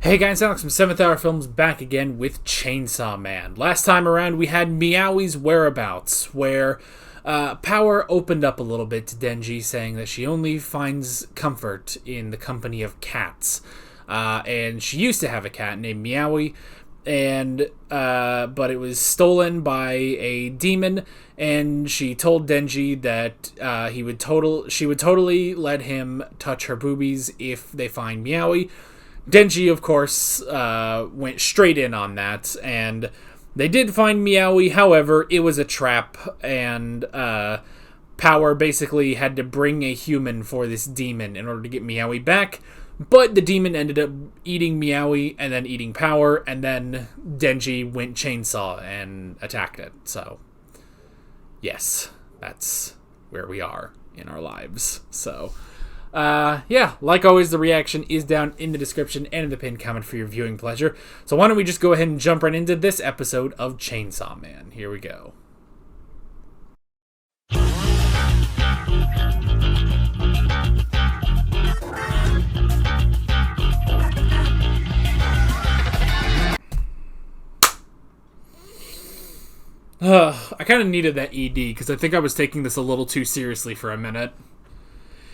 Hey guys, Alex from 7th Hour Films back again with Chainsaw Man. Last time around we had Meowie's whereabouts, where Power opened up a little bit to Denji, saying that she only finds comfort in the company of cats. And she used to have a cat named Meowie, and but it was stolen by a demon, and she told Denji that she would totally let him touch her boobies if they find Meowie. Denji, of course, went straight in on that, and they did find Meowie. However, it was a trap, and Power basically had to bring a human for this demon in order to get Meowie back. But the demon ended up eating Meowie and then eating Power, and then Denji went chainsaw and attacked it. So, yes, that's where we are in our lives. So, like always, the reaction is down in the description and in the pinned comment for your viewing pleasure. So why don't we just go ahead and jump right into this episode of Chainsaw Man. Here we go. I kind of needed that ED because I think I was taking this a little too seriously for a minute.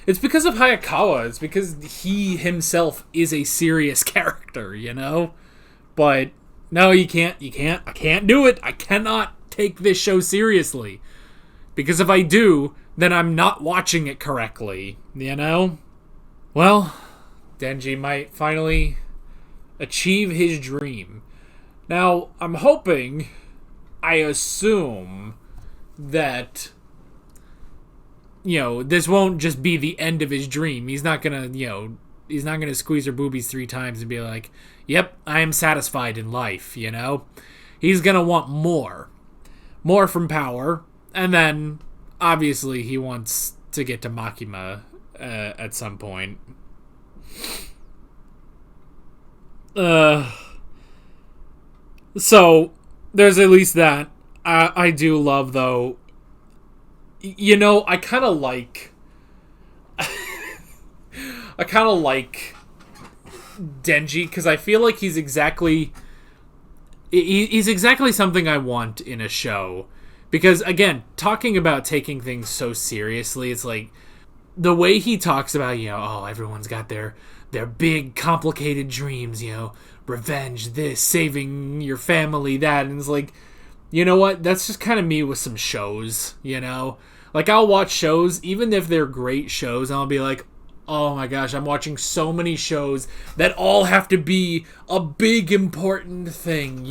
It's because of Hayakawa. It's because he himself is a serious character, you know? But no, you can't. I can't do it. I cannot take this show seriously. Because if I do, then I'm not watching it correctly, you know? Well, Denji might finally achieve his dream. Now, I'm hoping, I assume, that, this won't just be the end of his dream. He's not gonna, he's not gonna squeeze her boobies 3 times and be like, yep, I am satisfied in life, He's gonna want more. More from Power. And then, obviously, he wants to get to Makima at some point. So, there's at least that. I do love, though, I kind of like Denji, because I feel like he's exactly something I want in a show. Because, again, talking about taking things so seriously, it's like the way he talks about, everyone's got their big, complicated dreams, revenge, this, saving your family, that, and it's like, you know what? That's just kind of me with some shows, Like, I'll watch shows, even if they're great shows, and I'll be like, oh my gosh, I'm watching so many shows that all have to be a big, important thing,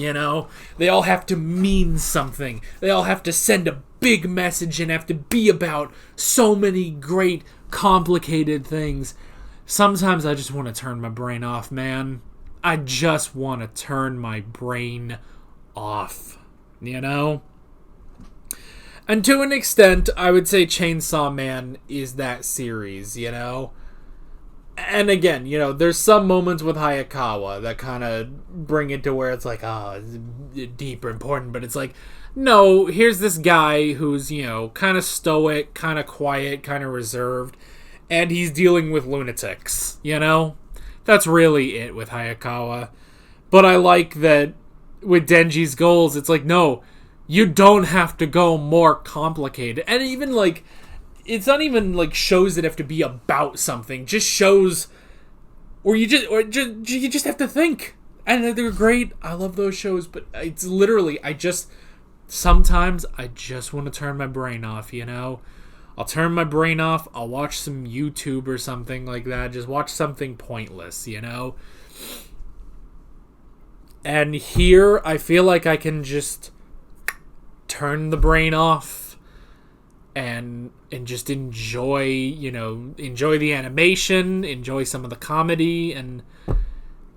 They all have to mean something. They all have to send a big message and have to be about so many great, complicated things. Sometimes I just want to turn my brain off, man. I just want to turn my brain off. And to an extent, I would say Chainsaw Man is that series, And again, there's some moments with Hayakawa that kind of bring it to where it's like, it's deep or important, but it's like, no, here's this guy who's, kind of stoic, kind of quiet, kind of reserved, and he's dealing with lunatics, That's really it with Hayakawa. But I like that with Denji's goals, it's like, no, you don't have to go more complicated. And even, like, it's not even, like, shows that have to be about something. Just shows where you just have to think. And they're great. I love those shows. But it's literally, sometimes I just want to turn my brain off, I'll turn my brain off. I'll watch some YouTube or something like that. Just watch something pointless, And here, I feel like I can just turn the brain off and just enjoy, enjoy the animation, enjoy some of the comedy, and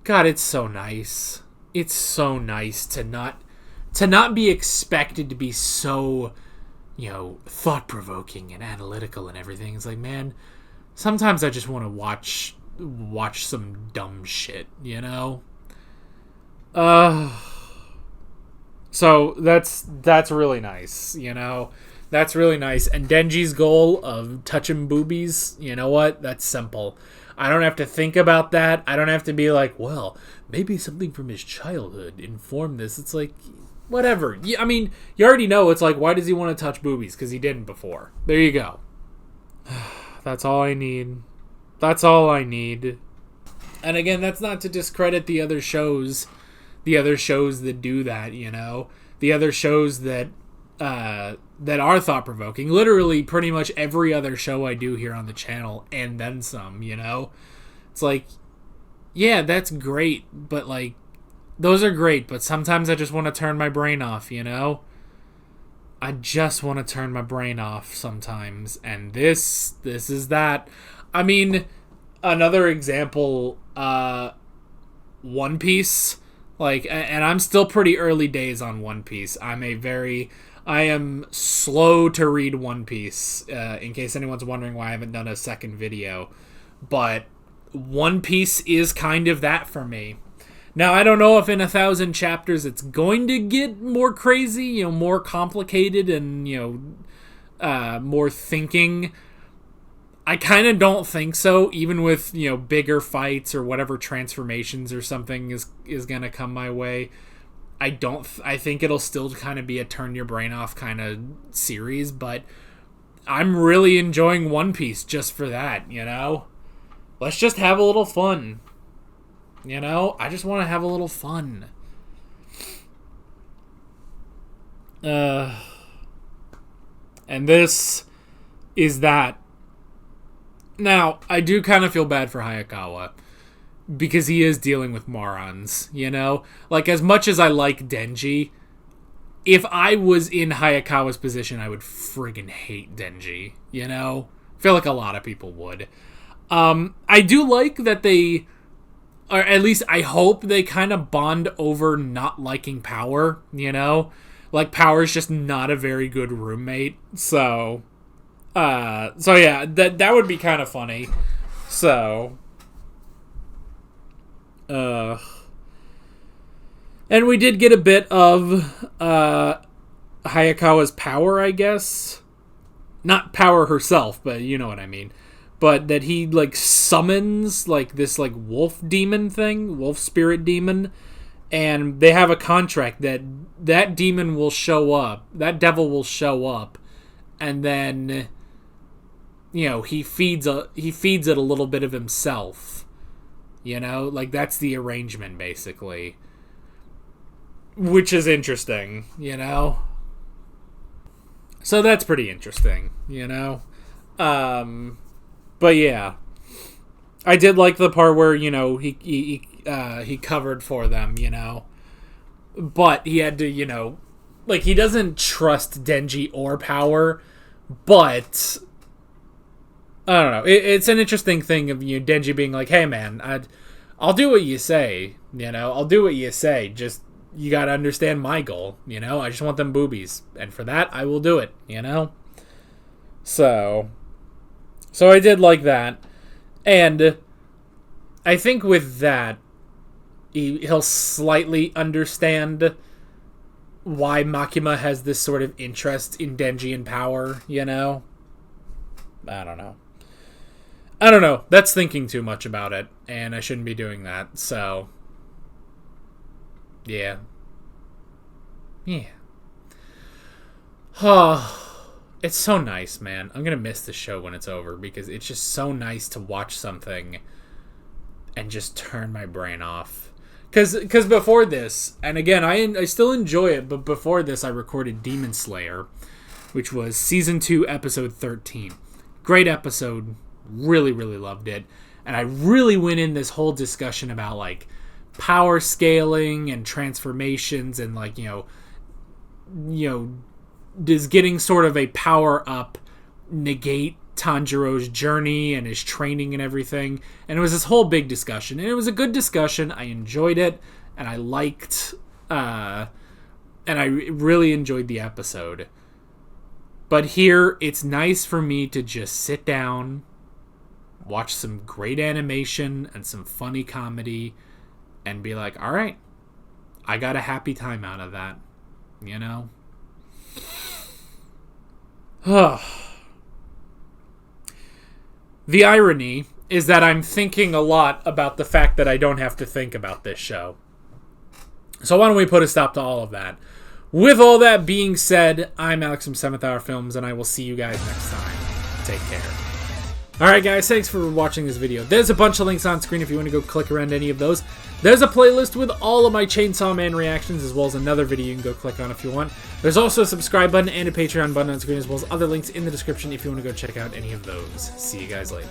God, it's so nice. It's so nice to not be expected to be so, thought-provoking and analytical and everything. It's like, man, sometimes I just want to watch some dumb shit, So that's really nice, That's really nice. And Denji's goal of touching boobies, you know what? That's simple. I don't have to think about that. I don't have to be like, well, maybe something from his childhood informed this. It's like, whatever. I mean, you already know. It's like, why does he want to touch boobies? Because he didn't before. There you go. That's all I need. That's all I need. And again, that's not to discredit the other shows that do that, you know? The other shows that are thought-provoking. Literally, pretty much every other show I do here on the channel, and then some, you know? It's like, yeah, that's great, but, like, those are great, but sometimes I just want to turn my brain off, you know? I just want to turn my brain off sometimes, and this is that. I mean, another example, One Piece, like, and I'm still pretty early days on One Piece. I am slow to read One Piece, in case anyone's wondering why I haven't done a second video, but One Piece is kind of that for me. Now, I don't know if in 1,000 chapters it's going to get more crazy, you know, more complicated and, you know, more thinking. I kind of don't think so, even with, you know, bigger fights or whatever transformations or something is going to come my way. I think it'll still kind of be a turn your brain off kind of series, but I'm really enjoying One Piece just for that, you know? Let's just have a little fun. You know, I just want to have a little fun. And this is that. Now, I do kind of feel bad for Hayakawa, because he is dealing with morons, you know? Like, as much as I like Denji, if I was in Hayakawa's position, I would friggin' hate Denji, you know? I feel like a lot of people would. I do like that they... or at least I hope they kind of bond over not liking Power, you know? Like, Power's just not a very good roommate, so yeah, that would be kind of funny. So, and we did get a bit of, Hayakawa's power, I guess. Not Power herself, but you know what I mean. But that he, like, summons, like, this, like, wolf demon thing, wolf spirit demon, and they have a contract that demon will show up, that devil will show up, and then, you know, he feeds it a little bit of himself, you know? Like, that's the arrangement, basically. Which is interesting, you know? So that's pretty interesting, you know? But yeah, I did like the part where, you know, he covered for them, you know, but he had to, you know, like, he doesn't trust Denji or Power, but I don't know. It's an interesting thing of, you know, Denji being like, hey man, I'll do what you say, you know, I'll do what you say. Just, you gotta understand my goal, you know, I just want them boobies, and for that I will do it, you know. So I did like that, and I think with that, he'll slightly understand why Makima has this sort of interest in Denji and Power, you know? I don't know. That's thinking too much about it, and I shouldn't be doing that, so... yeah. It's so nice, man. I'm gonna miss the show when it's over, because it's just so nice to watch something and just turn my brain off. Because before this, and again, I still enjoy it, but before this I recorded Demon Slayer, which was Season 2, Episode 13. Great episode. Really, really loved it. And I really went in this whole discussion about, like, power scaling and transformations and, like, you know, does getting sort of a power up negate Tanjiro's journey and his training and everything. And it was this whole big discussion, and it was a good discussion. I enjoyed it, and I liked and I really enjoyed the episode. But here, it's nice for me to just sit down, watch some great animation and some funny comedy, and be like, all right, I got a happy time out of that, you know? The irony is that I'm thinking a lot about the fact that I don't have to think about this show. So why don't we put a stop to all of that? With all that being said, I'm Alex from 7th Hour Films, and I will see you guys next time. Take care. Alright guys, thanks for watching this video. There's a bunch of links on screen if you want to go click around any of those. There's a playlist with all of my Chainsaw Man reactions, as well as another video you can go click on if you want. There's also a subscribe button and a Patreon button on screen, as well as other links in the description if you want to go check out any of those. See you guys later.